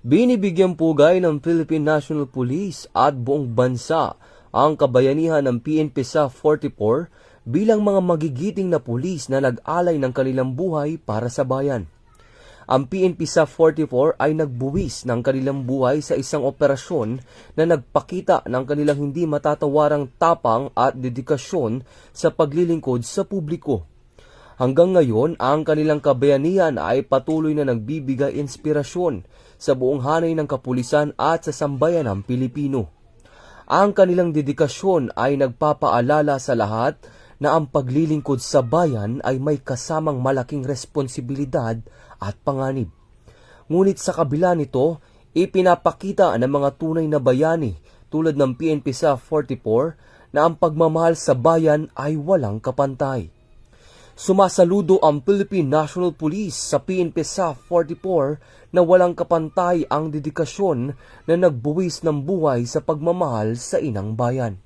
Binibigyang pugay ng Philippine National Police at buong bansa ang kabayanihan ng PNP sa 44 bilang mga magigiting na pulis na nag-alay ng kanilang buhay para sa bayan. Ang PNP sa 44 ay nagbuwis ng kanilang buhay sa isang operasyon na nagpakita ng kanilang hindi matatawarang tapang at dedikasyon sa paglilingkod sa publiko. Hanggang ngayon, ang kanilang kabayanihan ay patuloy na nagbibigay inspirasyon sa buong hanay ng kapulisan at sa sambayanang Pilipino. Ang kanilang dedikasyon ay nagpapaalala sa lahat na ang paglilingkod sa bayan ay may kasamang malaking responsibilidad at panganib. Ngunit sa kabila nito, ipinapakita ng mga tunay na bayani tulad ng PNP sa 44 na ang pagmamahal sa bayan ay walang kapantay. Sumasaludo ang Philippine National Police sa PNP sa 44 na walang kapantay ang dedikasyon na nagbuwis ng buhay sa pagmamahal sa inang bayan.